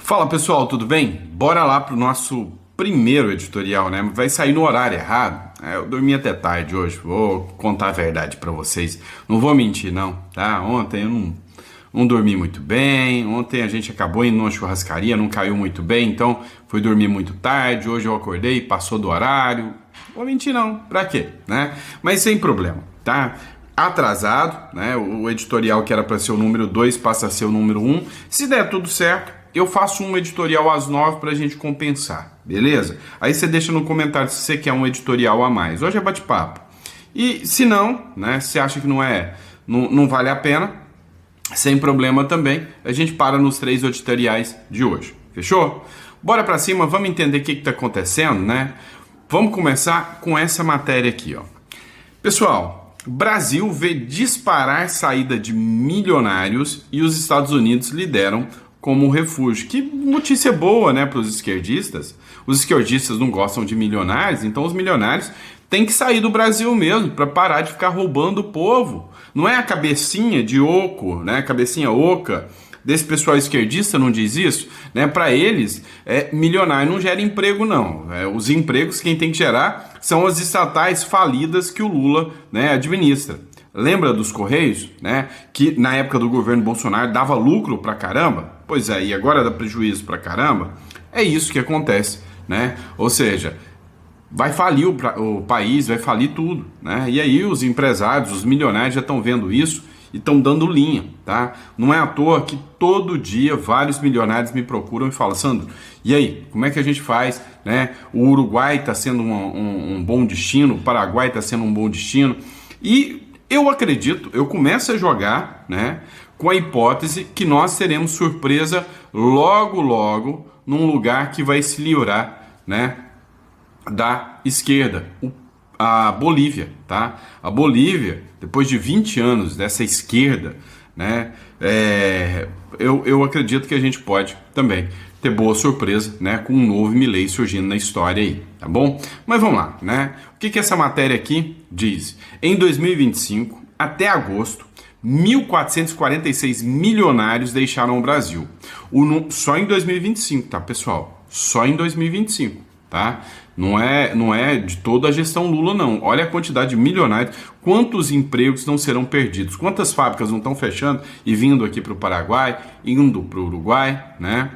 Fala pessoal, tudo bem? Bora lá pro nosso primeiro editorial, né? Vai sair no horário errado. Eu dormi até tarde hoje, vou contar a verdade pra vocês. Não vou mentir não, tá? Ontem eu não dormi muito bem, ontem a gente acabou indo numa churrascaria, não caiu muito bem, então fui dormir muito tarde, hoje eu acordei, passou do horário. Vou mentir não, pra quê, né? Mas sem problema, tá? Atrasado, né? O editorial que era para ser o número 2 passa a ser o número 1. Se der tudo certo, eu faço um editorial às 9 para a gente compensar, beleza? Aí você deixa no comentário se você quer um editorial a mais. Hoje é bate-papo. E se não, né? Se acha que não vale a pena, sem problema também, a gente para nos 3 editoriais de hoje. Fechou? Bora para cima, vamos entender o que está acontecendo, né? Vamos começar com essa matéria aqui, ó. Pessoal, Brasil vê disparar saída de milionários e os Estados Unidos lideram como refúgio. Que notícia boa, né, para os esquerdistas. Os esquerdistas não gostam de milionários, então os milionários têm que sair do Brasil mesmo para parar de ficar roubando o povo. Não é a cabecinha de oco, né, cabecinha oca desse pessoal esquerdista não diz isso, né? Para eles, milionário não gera emprego não. Os empregos quem tem que gerar são as estatais falidas que o Lula, né, administra. Lembra dos Correios, né? Que na época do governo Bolsonaro dava lucro pra caramba? Pois é, e agora dá prejuízo pra caramba? É isso que acontece, né? Ou seja, vai falir o país, vai falir tudo, né? E aí os empresários, os milionários já estão vendo isso e estão dando linha, tá? Não é à toa que todo dia vários milionários me procuram e falam: Sandro, e aí, como é que a gente faz, né? O Uruguai está sendo um bom destino, o Paraguai está sendo um bom destino, e eu acredito, eu começo a jogar, né, com a hipótese que nós teremos surpresa logo, logo, num lugar que vai se livrar, né, da esquerda, a Bolívia, tá? A Bolívia, depois de 20 anos dessa esquerda, né, eu acredito que a gente pode também ter boa surpresa, né, com um novo Milei surgindo na história aí, tá bom? Mas vamos lá, né? O que essa matéria aqui diz? Em 2025, até agosto, 1.446 milionários deixaram o Brasil. Só em 2025, tá, pessoal? Só em 2025, tá? Não é de toda a gestão Lula, não. Olha a quantidade de milionários, quantos empregos não serão perdidos, quantas fábricas não estão fechando e vindo aqui para o Paraguai, indo para o Uruguai, né?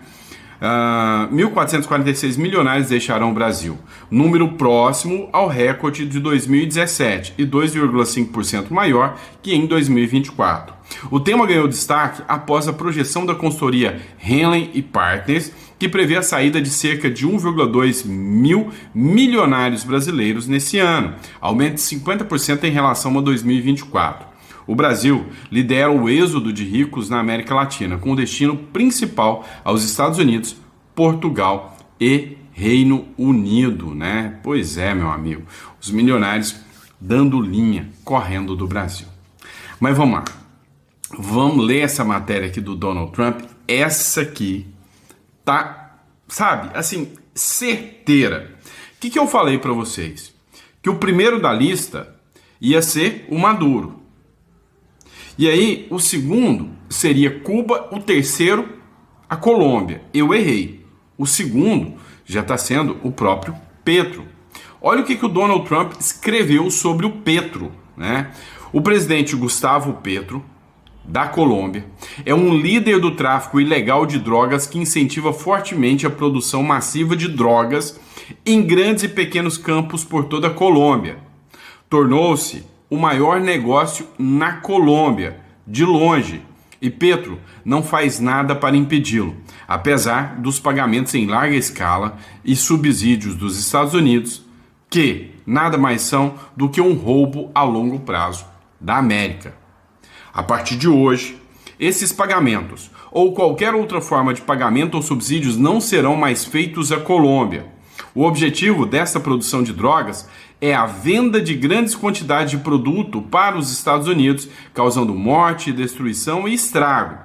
1.446 milionários deixarão o Brasil, número próximo ao recorde de 2017 e 2,5% maior que em 2024. O tema ganhou destaque após a projeção da consultoria Henley Partners, que prevê a saída de cerca de 1,2 mil milionários brasileiros nesse ano, aumento de 50% em relação a 2024. O Brasil lidera o êxodo de ricos na América Latina, com destino principal aos Estados Unidos, Portugal e Reino Unido, né? Pois é, meu amigo, os milionários dando linha, correndo do Brasil. Mas vamos lá, vamos ler essa matéria aqui do Donald Trump. Essa aqui tá, sabe, assim, certeira. O que eu falei para vocês? Que o primeiro da lista ia ser o Maduro. E aí, o segundo seria Cuba, o terceiro, a Colômbia. Eu errei. O segundo já está sendo o próprio Petro. Olha o que o Donald Trump escreveu sobre o Petro, né? O presidente Gustavo Petro, da Colômbia, é um líder do tráfico ilegal de drogas que incentiva fortemente a produção massiva de drogas em grandes e pequenos campos por toda a Colômbia. Tornou-se o maior negócio na Colômbia, de longe, e Petro não faz nada para impedi-lo, apesar dos pagamentos em larga escala e subsídios dos Estados Unidos, que nada mais são do que um roubo a longo prazo da América. A partir de hoje, esses pagamentos, ou qualquer outra forma de pagamento ou subsídios, não serão mais feitos à Colômbia. O objetivo dessa produção de drogas é a venda de grandes quantidades de produto para os Estados Unidos, causando morte, destruição e estrago.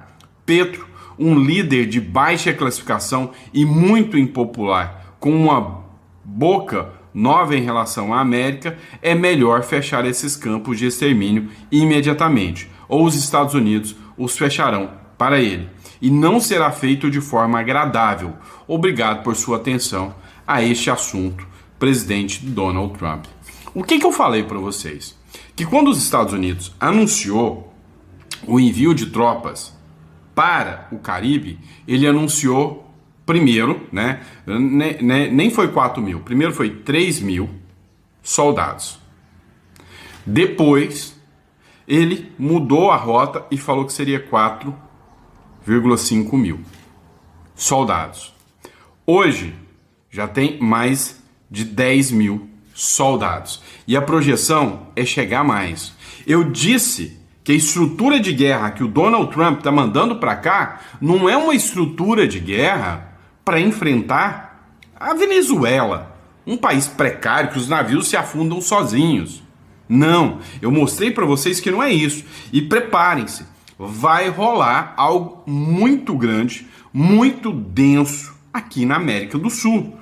Petro, um líder de baixa classificação e muito impopular, com uma boca nova em relação à América, é melhor fechar esses campos de extermínio imediatamente, ou os Estados Unidos os fecharão para ele. e não será feito de forma agradável. Obrigado por sua atenção a este assunto, presidente Donald Trump. O que eu falei para vocês? Que quando os Estados Unidos anunciou o envio de tropas para o Caribe, ele anunciou primeiro, né, nem foi 4 mil, primeiro foi 3 mil soldados. Depois, ele mudou a rota e falou que seria 4,5 mil soldados. Hoje, já tem mais de 10 mil soldados. E a projeção é chegar a mais. Eu disse que a estrutura de guerra que o Donald Trump está mandando para cá não é uma estrutura de guerra para enfrentar a Venezuela, um país precário que os navios se afundam sozinhos. Não, eu mostrei para vocês que não é isso. E preparem-se, vai rolar algo muito grande, muito denso aqui na América do Sul.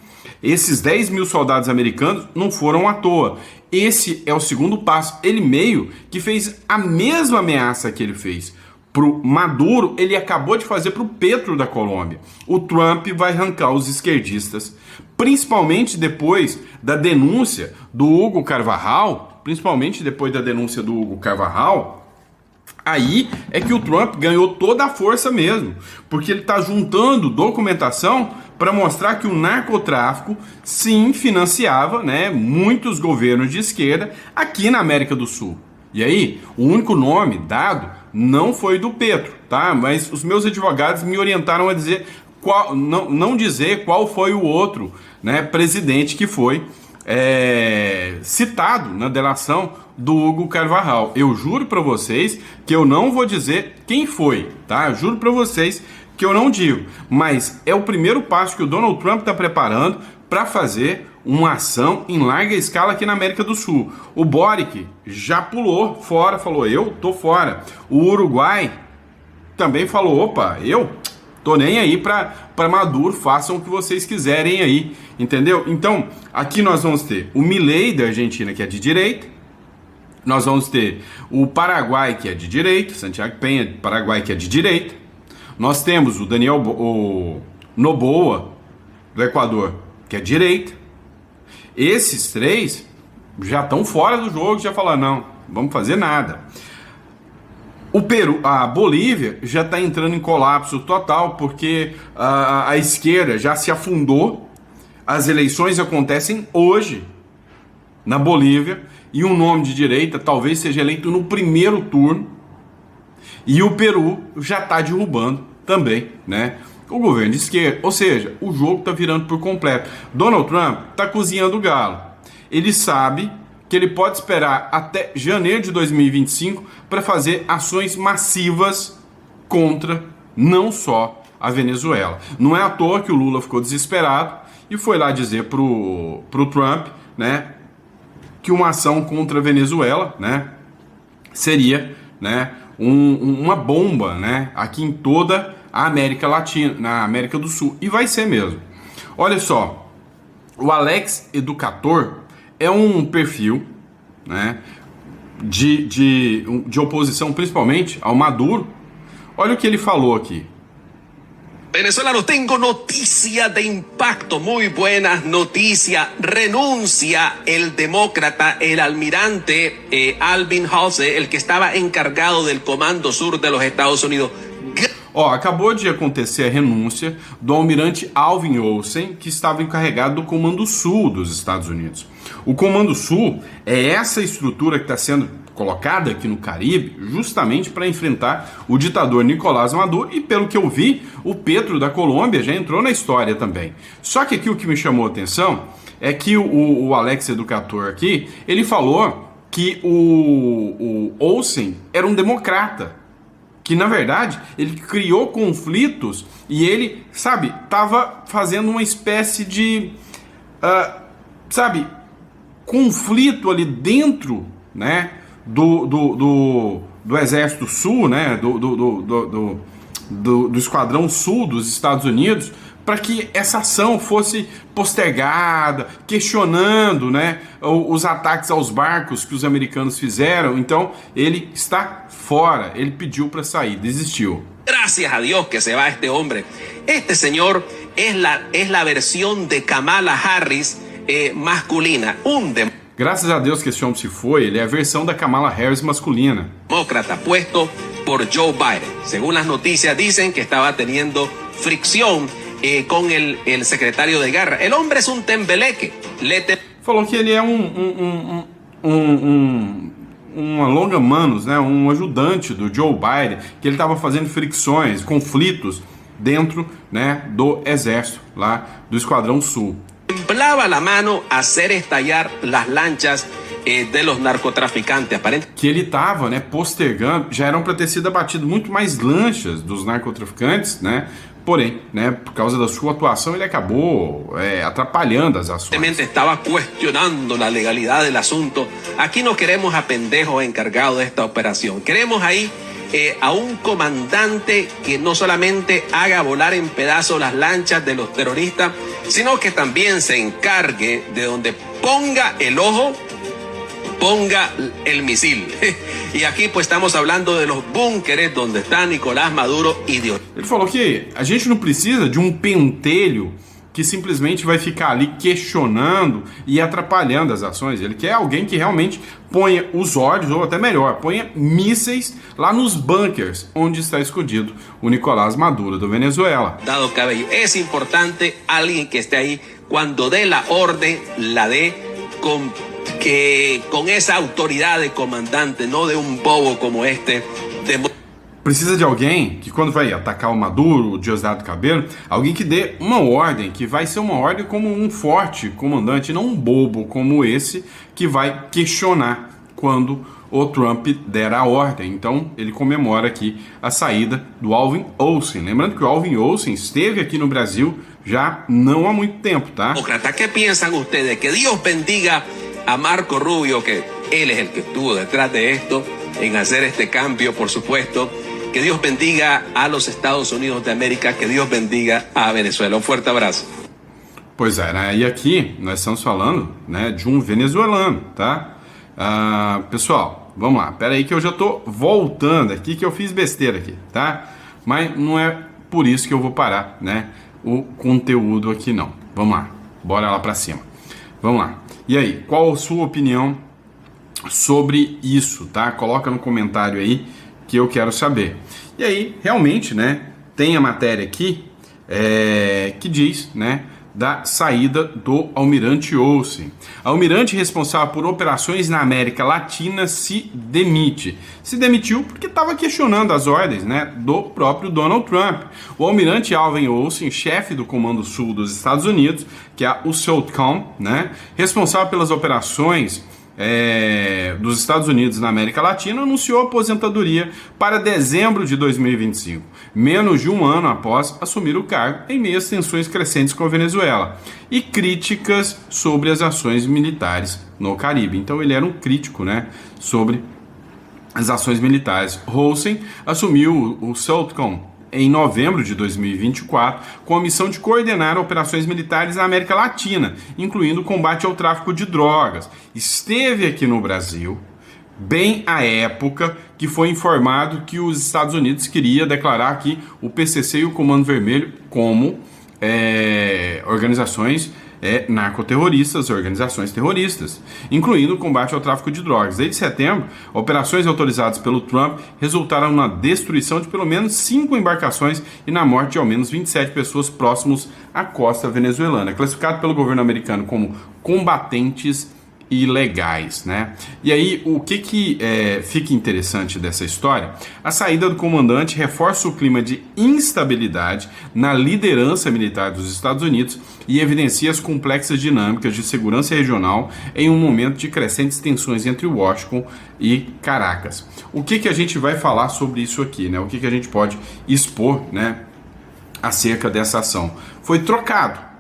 Esses 10 mil soldados americanos não foram à toa. Esse é o segundo passo. Ele meio que fez a mesma ameaça que ele fez pro Maduro, ele acabou de fazer pro Petro da Colômbia. O Trump vai arrancar os esquerdistas, principalmente depois da denúncia do Hugo Carvajal, aí é que o Trump ganhou toda a força mesmo, porque ele está juntando documentação para mostrar que o narcotráfico sim financiava, né, muitos governos de esquerda aqui na América do Sul. E aí, o único nome dado não foi do Petro, tá? Mas os meus advogados me orientaram a dizer não dizer qual foi o outro, né, presidente que foi citado na delação do Hugo Carvajal. Eu juro para vocês que eu não vou dizer quem foi, tá? Eu juro para vocês que eu não digo, mas é o primeiro passo que o Donald Trump está preparando para fazer uma ação em larga escala aqui na América do Sul. O Boric já pulou fora, falou, eu tô fora. O Uruguai também falou, opa, eu tô nem aí para Maduro, façam o que vocês quiserem aí, entendeu? Então, aqui nós vamos ter o Milei da Argentina, que é de direita, nós vamos ter o Paraguai, que é de direita, Santiago Peña, Paraguai, que é de direita, nós temos o Noboa, do Equador, que é de direita. Esses três já estão fora do jogo, já falaram, não, vamos fazer nada. O Peru, a Bolívia já está entrando em colapso total, porque a esquerda já se afundou. As eleições acontecem hoje na Bolívia e um nome de direita talvez seja eleito no primeiro turno. E o Peru já está derrubando também, né, o governo de esquerda. Ou seja, o jogo está virando por completo. Donald Trump está cozinhando o galo. Ele sabe que ele pode esperar até janeiro de 2025 para fazer ações massivas contra não só a Venezuela. Não é à toa que o Lula ficou desesperado e foi lá dizer pro Trump, né, que uma ação contra a Venezuela, né, seria, né, uma bomba, né, aqui em toda a América Latina, na América do Sul. E vai ser mesmo. Olha só, o Alex Educador é um perfil, né, de oposição principalmente ao Maduro. Olha o que ele falou aqui. Venezolano, tengo noticia de impacto, muy buena noticia. Renuncia el demócrata, el almirante Alvin Halsey, el que estaba encargado del Comando Sur de los Estados Unidos. Ó, acabou de acontecer a renúncia do almirante Alvin Olsen, que estava encarregado do Comando Sul dos Estados Unidos. O Comando Sul é essa estrutura que está sendo colocada aqui no Caribe justamente para enfrentar o ditador Nicolás Maduro e, pelo que eu vi, o Petro da Colômbia já entrou na história também. Só que aqui o que me chamou a atenção é que o Alex Educador aqui, ele falou que o Olsen era um democrata, que na verdade ele criou conflitos e ele, sabe, estava fazendo uma espécie de, conflito ali dentro, né, do Exército Sul, né, do Esquadrão Sul dos Estados Unidos, para que essa ação fosse postergada, questionando, né, os ataques aos barcos que os americanos fizeram. Então ele está fora, ele pediu para sair, desistiu. gracias a Dios que se va este hombre. Este señor es la versión de Kamala Harris masculina, Graças a Deus que esse homem se foi, ele é a versão da Kamala Harris masculina. Demócrata puesto por Joe Biden. Según las noticias dicen que estaba teniendo fricción con el secretario de guerra. El hombre es un tembeleque. Falou que ele é um alonga-manos, né, um ajudante do Joe Biden, que ele estava fazendo fricções, conflitos dentro, né, do exército, lá do Esquadrão Sul. Temblaba la mano a hacer estallar las lanchas de los narcotraficantes. Que ele estava, né, postergando, já eram para ter sido abatido muito mais lanchas dos narcotraficantes, né? Porém, né, por causa da sua atuação, ele acabou atrapalhando as ações. Estaba cuestionando la legalidad del asunto. Aquí no queremos a pendejos encargados de esta operación. Queremos ahí a un comandante que no solamente haga volar en pedazos las lanchas de los terroristas, sino que también se encargue de donde ponga el ojo, ponga el misil. Y aquí pues estamos hablando de los búnkeres donde está Nicolás Maduro y Dios. Ele falou que a gente não precisa de um pentelho que simplesmente vai ficar ali questionando e atrapalhando as ações. Ele quer alguém que realmente ponha os olhos, ou até melhor, ponha mísseis lá nos bunkers onde está escondido o Nicolás Maduro da Venezuela. Dado Cabello, es importante alguien que esté ahí cuando dé la orden, la dé con esa autoridad de comandante, no de un bobo como este. Precisa de alguém que, quando vai atacar o Maduro, o Diosdado Cabello, alguém que dê uma ordem, que vai ser uma ordem como um forte comandante, não um bobo como esse, que vai questionar quando o Trump der a ordem. Então, ele comemora aqui a saída do Alvin Olsen. Lembrando que o Alvin Olsen esteve aqui no Brasil já não há muito tempo, tá? Demócrata, ¿qué piensan ustedes? Que Dios bendiga a Marco Rubio, que él es el que estuvo detrás de esto, en hacer este cambio, por supuesto. Que Dios bendiga a los Estados Unidos de América, que Dios bendiga a Venezuela. Um forte abraço. Pois é, né? E aqui nós estamos falando, né, de um venezuelano, tá? Pessoal, vamos lá. Pera aí que eu já tô voltando aqui, que eu fiz besteira aqui, tá? Mas não é por isso que eu vou parar, né, o conteúdo aqui não. Vamos lá, bora lá pra cima. Vamos lá. E aí, qual a sua opinião sobre isso, tá? Coloca no comentário aí que eu quero saber. E aí, realmente, né, tem a matéria aqui que diz, né, da saída do Almirante Olsen. Almirante responsável por operações na América Latina se demite. Se demitiu porque estava questionando as ordens, né, do próprio Donald Trump. O Almirante Alvin Olsen, chefe do Comando Sul dos Estados Unidos, que é o SOUTHCOM, né, responsável pelas operações dos Estados Unidos na América Latina, anunciou aposentadoria para dezembro de 2025, menos de um ano após assumir o cargo, em meio às tensões crescentes com a Venezuela e críticas sobre as ações militares no Caribe. Então ele era um crítico, né, sobre as ações militares. Olsen assumiu o SOUTHCOM em novembro de 2024, com a missão de coordenar operações militares na América Latina, incluindo o combate ao tráfico de drogas. Esteve aqui no Brasil, bem à época que foi informado que os Estados Unidos queria declarar aqui o PCC e o Comando Vermelho como organizações narcoterroristas, organizações terroristas, incluindo o combate ao tráfico de drogas. Desde setembro, operações autorizadas pelo Trump resultaram na destruição de pelo menos 5 embarcações e na morte de ao menos 27 pessoas próximos à costa venezuelana, classificado pelo governo americano como combatentes ilegais, né? E aí, o que fica interessante dessa história? A saída do comandante reforça o clima de instabilidade na liderança militar dos Estados Unidos e evidencia as complexas dinâmicas de segurança regional em um momento de crescentes tensões entre Washington e Caracas. O que a gente vai falar sobre isso aqui, né? O que a gente pode expor, né, acerca dessa ação? Foi trocado.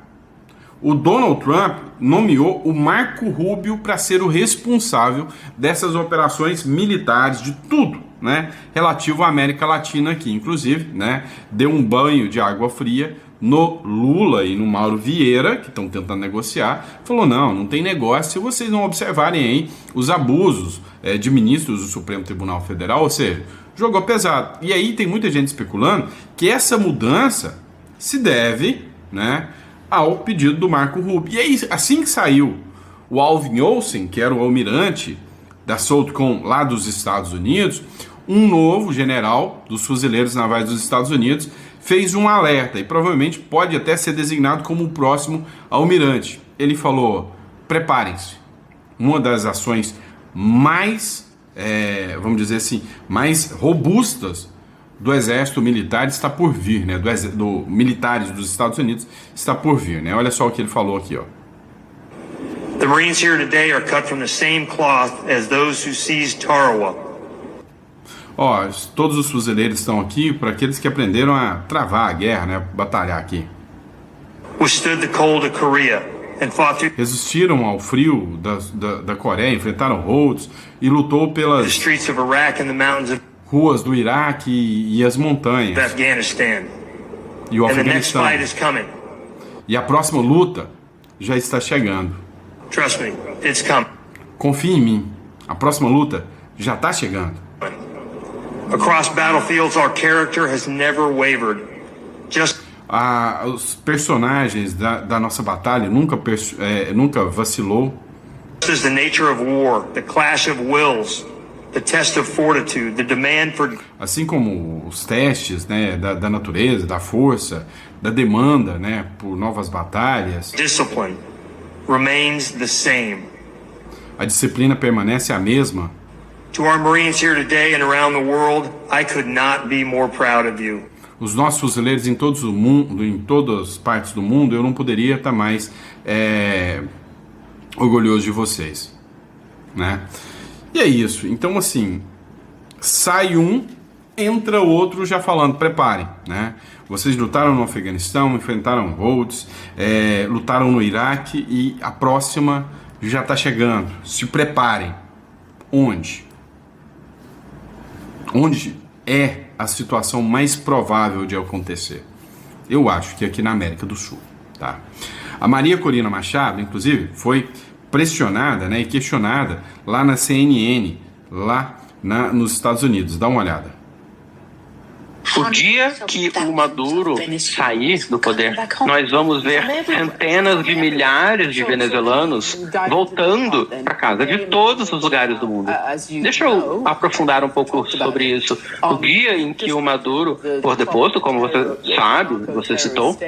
O Donald Trump nomeou o Marco Rubio para ser o responsável dessas operações militares, de tudo, né, relativo à América Latina aqui. Inclusive, né, deu um banho de água fria no Lula e no Mauro Vieira, que estão tentando negociar. Falou, não tem negócio se vocês não observarem aí os abusos de ministros do Supremo Tribunal Federal, ou seja, jogou pesado. E aí tem muita gente especulando que essa mudança se deve, né, ao pedido do Marco Rubio. E aí, assim que saiu o Alvin Olsen, que era o almirante da SOLTCOM lá dos Estados Unidos, um novo general dos fuzileiros navais dos Estados Unidos fez um alerta e provavelmente pode até ser designado como o próximo almirante. Ele falou: preparem-se, uma das ações mais, vamos dizer assim, mais robustas do exército militar está por vir, né? Do militares dos Estados Unidos está por vir, né? Olha só o que ele falou aqui, ó. The Marines here today are cut from the same cloth as those who seized Tarawa. Ó, todos os fuzileiros estão aqui para aqueles que aprenderam a travar a guerra, né? Batalhar aqui. Withstood the cold of Korea and fought through Resistiram ao frio da Coreia, enfrentaram Rhodes e lutou the pelas streets of Iraq and the mountains of ruas do Iraque e as montanhas Afghanistan. e o And the next Afeganistão. fight is coming. E a próxima luta já está chegando. Trust me, it's coming. Confie em mim, a próxima luta já está chegando. Across battlefields, our character has never wavered. Just Os personagens da nossa batalha nunca vacilou. as the nature of war, the clash of wills, the test of fortitude, the demand for Assim como os testes, né, da natureza, da força, da demanda, né, por novas batalhas, discipline remains the same. a disciplina permanece a mesma. To our Marines here today and around the world, I could not be more proud of you. Os nossos fuzileiros em todo o mundo, em todas as partes do mundo, eu não poderia estar mais orgulhoso de vocês, né? E é isso. Então, assim, sai um, entra outro já falando: preparem, né? Vocês lutaram no Afeganistão, enfrentaram Rhodes, lutaram no Iraque e a próxima já está chegando. Se preparem. Onde? Onde é a situação mais provável de acontecer? Eu acho que aqui na América do Sul, tá? A Maria Corina Machado, inclusive, foi pressionada, né, e questionada lá na CNN, lá nos Estados Unidos. Dá uma olhada. O dia que o Maduro sair do poder, nós vamos ver centenas de milhares de venezuelanos voltando para casa de todos os lugares do mundo. Deixa eu aprofundar um pouco sobre isso. O dia em que o Maduro for deposto, como você sabe, você citou,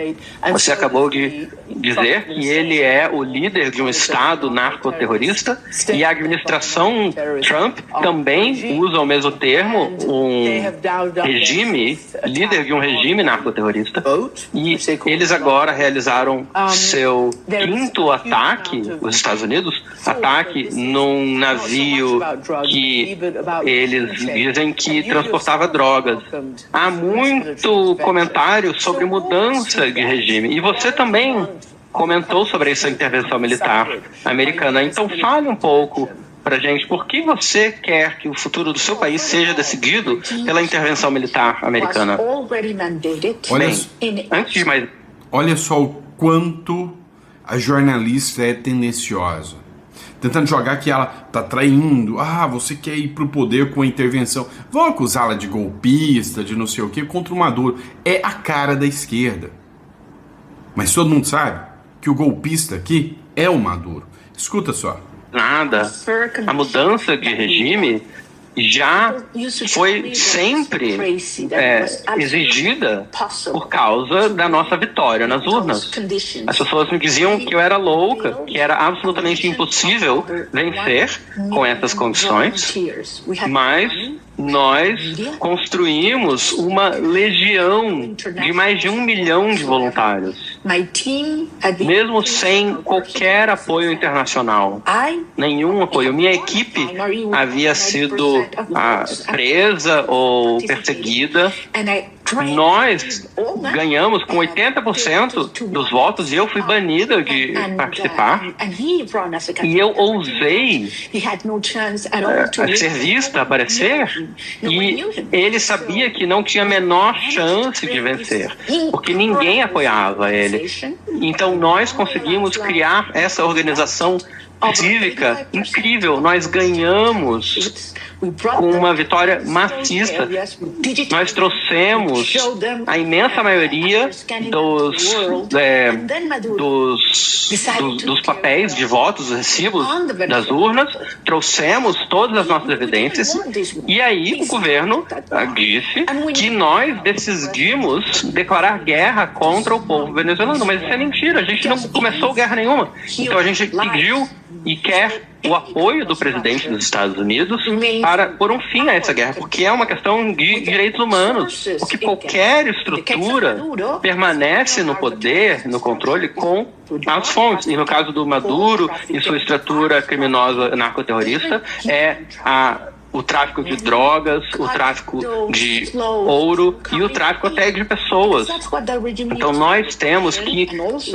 você acabou de dizer que ele é o líder de um estado narcoterrorista e a administração Trump também usa o mesmo termo, um regime, líder de um regime narcoterrorista, e eles agora realizaram seu quinto ataque, os Estados Unidos, ataque num navio que eles dizem que transportava drogas. Há muito comentário sobre mudança de regime, e você também comentou sobre essa intervenção militar americana. Então fale um pouco pra gente, por que você quer que o futuro do seu país seja decidido pela intervenção militar americana? Antes de mais... Olha só o quanto a jornalista é tendenciosa. Tentando jogar que ela tá traindo. Você quer ir pro poder com a intervenção. Vão acusá-la de golpista, de não sei o que, contra o Maduro. É a cara da esquerda. Mas todo mundo sabe que o golpista aqui é o Maduro. Escuta só. Nada. A mudança de regime já foi sempre exigida por causa da nossa vitória nas urnas. As pessoas me diziam que eu era louca, que era absolutamente impossível vencer com essas condições, mas nós construímos uma legião de mais de 1 milhão de voluntários, mesmo sem qualquer apoio internacional, nenhum apoio. Minha equipe havia sido presa ou perseguida. Nós ganhamos com 80% dos votos e eu fui banida de participar. E eu ousei ser vista, aparecer, e ele sabia que não tinha a menor chance de vencer, porque ninguém apoiava ele. Então nós conseguimos criar essa organização cívica incrível. Nós ganhamos com uma vitória maciça. Nós trouxemos a imensa maioria dos papéis de votos, dos recibos das urnas, trouxemos todas as nossas evidências, e aí o governo disse que nós decidimos declarar guerra contra o povo venezuelano, mas isso é mentira, a gente não começou guerra nenhuma. Então a gente pediu e quer o apoio do presidente dos Estados Unidos para pôr um fim a essa guerra, porque é uma questão de direitos humanos, porque qualquer estrutura permanece no poder, no controle, com as fontes. E no caso do Maduro e sua estrutura criminosa narcoterrorista, é o tráfico de drogas, o tráfico de ouro e o tráfico até de pessoas. Então nós temos que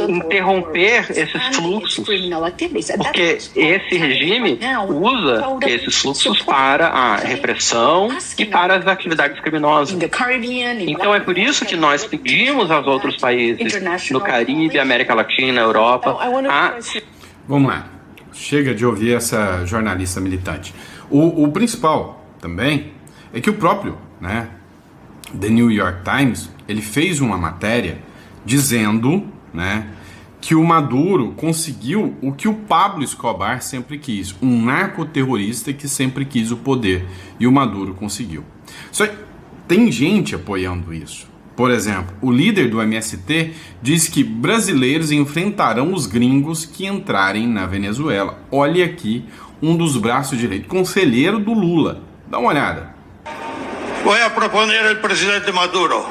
interromper esses fluxos, porque esse regime usa esses fluxos para a repressão e para as atividades criminosas. Então é por isso que nós pedimos aos outros países no Caribe, América Latina, Europa, Vamos lá. Chega de ouvir essa jornalista militante. O principal também é que o próprio, The New York Times, ele fez uma matéria dizendo, que o Maduro conseguiu o que o Pablo Escobar sempre quis, um narcoterrorista que sempre quis o poder, e o Maduro conseguiu. Só que tem gente apoiando isso. Por exemplo, o líder do MST diz que brasileiros enfrentarão os gringos que entrarem na Venezuela. Olha aqui um dos braços direitos, conselheiro do Lula. Dá uma olhada. Vou proponer ao presidente Maduro.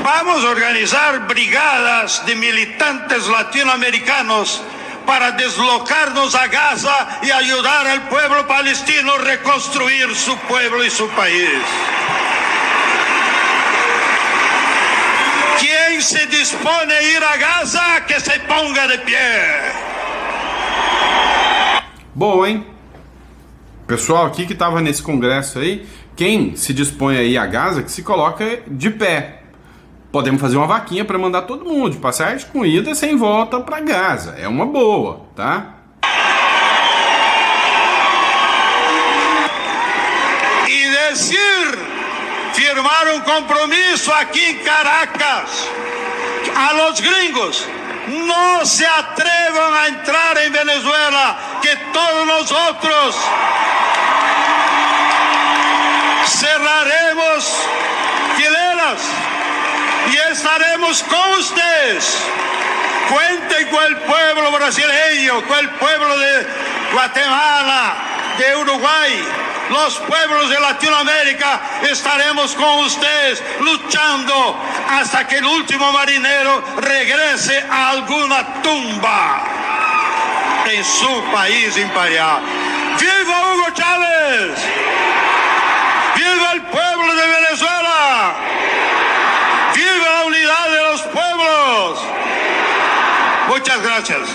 Vamos organizar brigadas de militantes latino-americanos para deslocar-nos a Gaza e ajudar al pueblo palestino a reconstruir su pueblo y su país. Quem se dispone a ir a Gaza, que se ponga de pé. Boa, hein? Pessoal aqui que estava nesse congresso aí, quem se dispõe a ir a Gaza, que se coloca de pé. Podemos fazer uma vaquinha para mandar todo mundo de passagem com ida sem volta para Gaza. É uma boa, tá? E dizer, firmar um compromisso aqui em Caracas a los gringos. No se atrevan a entrar en Venezuela, que todos nosotros cerraremos fileras y estaremos con ustedes. Cuenten con el pueblo brasileño, con el pueblo de Guatemala, de Uruguay, los pueblos de Latinoamérica. Estaremos con ustedes luchando hasta que el último marinero regrese a alguna tumba en su país imperial. ¡Viva Hugo Chávez! ¡Viva el pueblo de Venezuela! ¡Viva la unidad de los pueblos! Muchas gracias.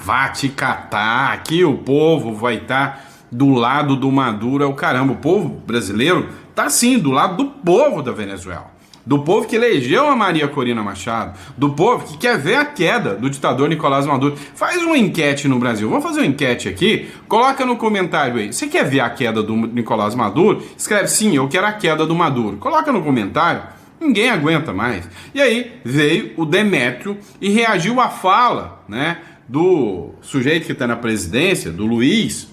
Vá te catar. Aqui o povo vai estar do lado do Maduro. É o caramba. O povo brasileiro tá sim do lado do povo da Venezuela. Do povo que elegeu a Maria Corina Machado, do povo que quer ver a queda do ditador Nicolás Maduro. Faz uma enquete no Brasil. Vamos fazer uma enquete aqui? Coloca no comentário aí. Você quer ver a queda do Nicolás Maduro? Escreve sim, eu quero a queda do Maduro. Coloca no comentário. Ninguém aguenta mais. E aí veio o Demétrio e reagiu à fala, do sujeito que está na presidência, do Luiz,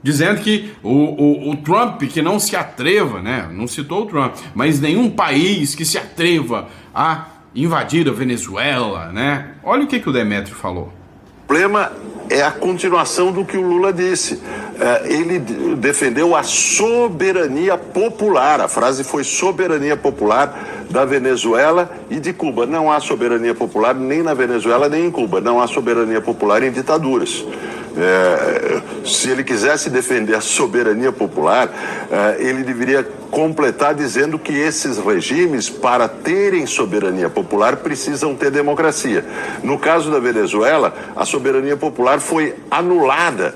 dizendo que o Trump, que não se atreva, não citou o Trump, mas nenhum país que se atreva a invadir a Venezuela, Olha o que o Demétrio falou. O problema é a continuação do que o Lula disse. Ele defendeu a soberania popular. A frase foi soberania popular da Venezuela e de Cuba. Não há soberania popular nem na Venezuela nem em Cuba. Não há soberania popular em ditaduras. Se ele quisesse defender a soberania popular, ele deveria completar dizendo que esses regimes, para terem soberania popular, precisam ter democracia. No caso da Venezuela, a soberania popular foi anulada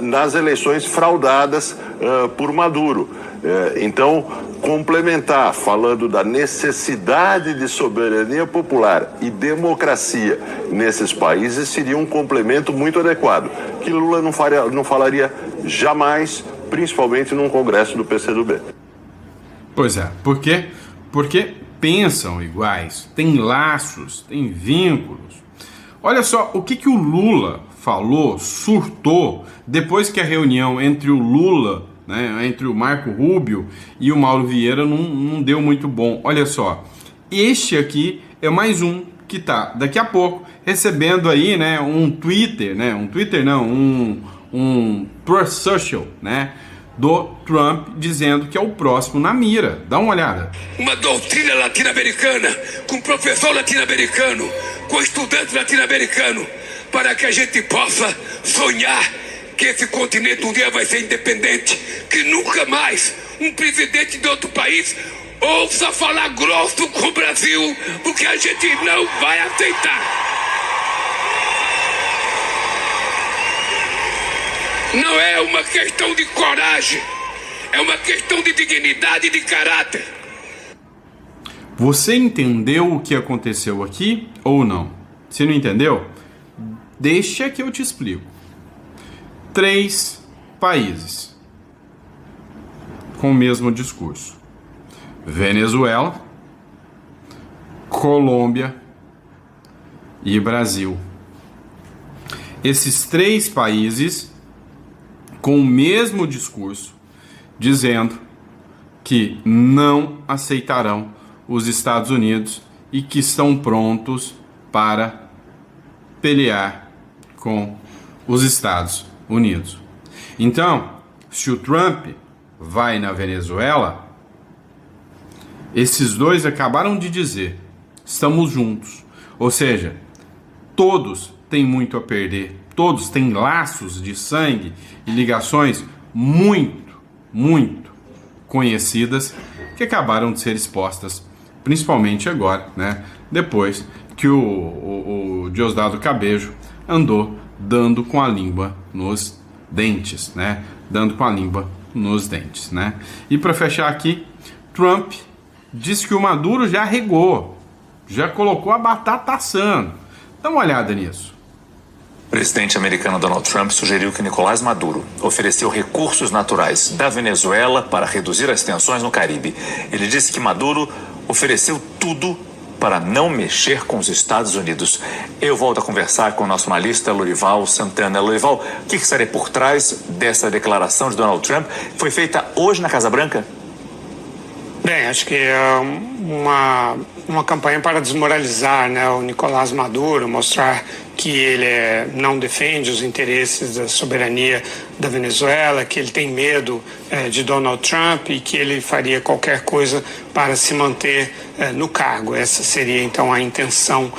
nas eleições fraudadas por Maduro. Então, complementar, falando da necessidade de soberania popular e democracia nesses países, seria um complemento muito adequado, que Lula não falaria jamais, principalmente num congresso do PCdoB. Pois é, por quê? Porque pensam iguais, têm laços, têm vínculos. Olha só o que o Lula falou, surtou, depois que a reunião entre o Lula, né, entre o Marco Rubio e o Mauro Vieira não deu muito bom. Olha só, este aqui é mais um que tá daqui a pouco recebendo aí, né, um Truth Social, né, do Trump, dizendo que é o próximo na mira. Dá uma olhada. Uma doutrina latino-americana, com professor latino-americano, com estudante latino-americano, para que a gente possa sonhar que esse continente um dia vai ser independente, que nunca mais um presidente de outro país ouça falar grosso com o Brasil, porque a gente não vai aceitar. Não é uma questão de coragem, é uma questão de dignidade e de caráter. Você entendeu o que aconteceu aqui ou não? Se não entendeu, deixa que eu te explico. 3 países com o mesmo discurso: Venezuela, Colômbia e Brasil. Esses 3 países com o mesmo discurso, dizendo que não aceitarão os Estados Unidos e que estão prontos para pelear com os Estados Unidos. Então, se o Trump vai na Venezuela, esses dois acabaram de dizer: estamos juntos. Ou seja, todos têm muito a perder, todos têm laços de sangue e ligações muito, muito conhecidas que acabaram de ser expostas, principalmente agora, né? Depois que o Diosdado Cabejo andou dando com a língua nos dentes, né? Dando com a língua nos dentes, né? E para fechar aqui, Trump diz que o Maduro já regou, já colocou a batata assando. Dá uma olhada nisso. O presidente americano Donald Trump sugeriu que Nicolás Maduro ofereceu recursos naturais da Venezuela para reduzir as tensões no Caribe. Ele disse que Maduro ofereceu tudo para não mexer com os Estados Unidos. Eu volto a conversar com o nosso analista Lorival Santana. Lorival, o que estaria por trás dessa declaração de Donald Trump? Foi feita hoje na Casa Branca? Bem, acho que é uma campanha para desmoralizar, né, o Nicolás Maduro, mostrar que ele não defende os interesses da soberania da Venezuela, que ele tem medo de Donald Trump e que ele faria qualquer coisa para se manter no cargo. Essa seria então a intenção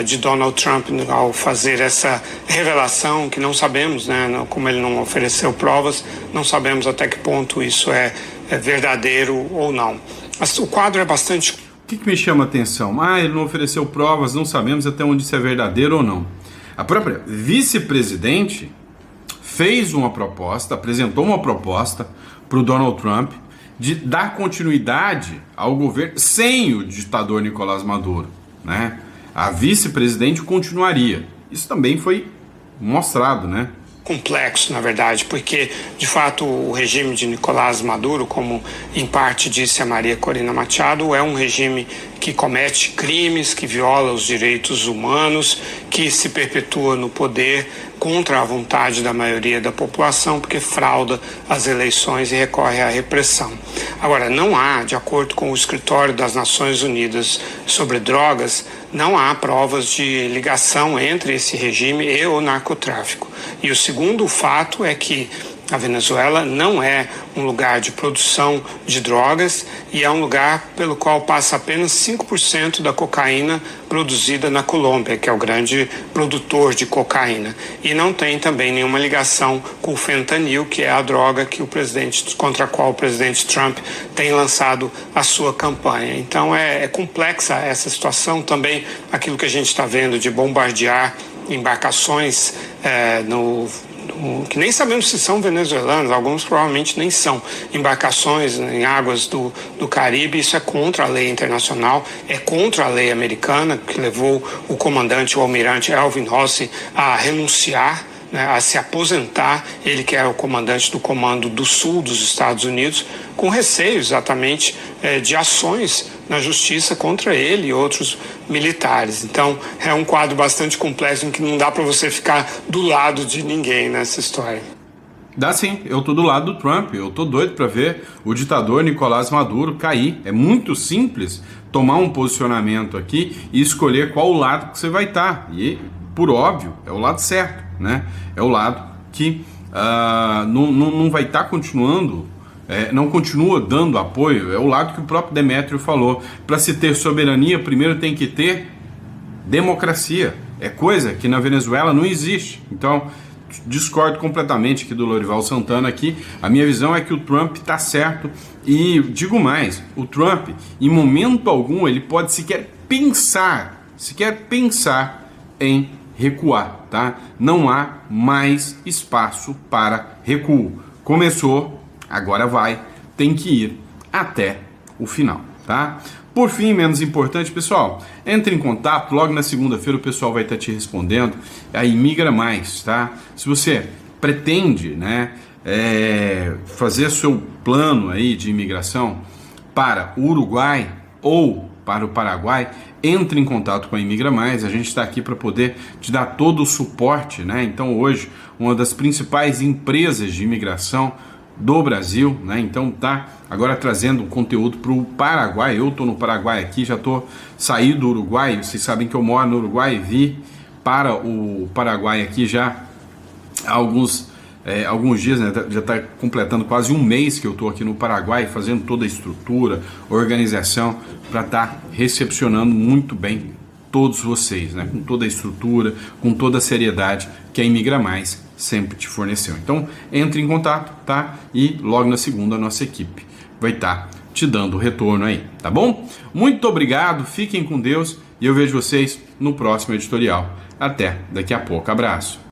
de Donald Trump ao fazer essa revelação, que não sabemos, né, como ele não ofereceu provas, não sabemos até que ponto isso é verdadeiro ou não. Mas o quadro é bastante... O que me chama a atenção? Ele não ofereceu provas, não sabemos até onde isso é verdadeiro ou não. A própria vice-presidente fez uma proposta, apresentou uma proposta para o Donald Trump de dar continuidade ao governo sem o ditador Nicolás Maduro, né? A vice-presidente continuaria. Isso também foi mostrado, né? Complexo, na verdade, porque, de fato, o regime de Nicolás Maduro, como em parte disse a Maria Corina Machado, é um regime que comete crimes, que viola os direitos humanos, que se perpetua no poder contra a vontade da maioria da população, porque frauda as eleições e recorre à repressão. Agora, não há, de acordo com o Escritório das Nações Unidas sobre Drogas, não há provas de ligação entre esse regime e o narcotráfico. E o segundo fato é que A Venezuela não é um lugar de produção de drogas e é um lugar pelo qual passa apenas 5% da cocaína produzida na Colômbia, que é o grande produtor de cocaína. E não tem também nenhuma ligação com o fentanil, que é a droga que contra a qual o presidente Trump tem lançado a sua campanha. Então é complexa essa situação. Também aquilo que a gente está vendo de bombardear embarcações que nem sabemos se são venezuelanos, alguns provavelmente nem são, embarcações em águas do Caribe. Isso é contra a lei internacional, é contra a lei americana, que levou o comandante, o almirante Alvin Rossi, a renunciar, né, a se aposentar, ele que era o comandante do Comando do Sul dos Estados Unidos, com receio exatamente de ações na justiça contra ele e outros militares. Então é um quadro bastante complexo em que não dá para você ficar do lado de ninguém nessa história. Dá sim, eu tô do lado do Trump, eu tô doido para ver o ditador Nicolás Maduro cair. É muito simples tomar um posicionamento aqui e escolher qual lado que você vai estar. E, por óbvio, é o lado certo, né? É o lado que não vai estar continuando, não continua dando apoio. É o lado que o próprio Demétrio falou. Para se ter soberania, primeiro tem que ter democracia. É coisa que na Venezuela não existe. Então, discordo completamente aqui do Lorival Santana aqui. A minha visão é que o Trump está certo. E digo mais, o Trump, em momento algum, ele pode sequer pensar em recuar, tá? Não há mais espaço para recuo. Começou, agora vai, tem que ir até o final, tá? Por fim, menos importante, pessoal, entre em contato, logo na segunda-feira o pessoal vai estar te respondendo, a Imigra Mais, tá? Se você pretende, né, fazer seu plano aí de imigração para o Uruguai ou para o Paraguai, entre em contato com a Imigra Mais, a gente está aqui para poder te dar todo o suporte, né? Então hoje, uma das principais empresas de imigração do Brasil, né? Então tá agora trazendo conteúdo para o Paraguai. Eu tô no Paraguai aqui, já tô saí do Uruguai, vocês sabem que eu moro no Uruguai, vi para o Paraguai aqui já há alguns dias, né? Já está completando quase um mês que eu estou aqui no Paraguai, fazendo toda a estrutura, organização, para estar recepcionando muito bem todos vocês, né? Com toda a estrutura, com toda a seriedade que a Imigra Mais sempre te forneceu. Então, entre em contato, tá? E logo na segunda a nossa equipe vai estar te dando o retorno aí, tá bom? Muito obrigado, fiquem com Deus e eu vejo vocês no próximo editorial. Até daqui a pouco, abraço.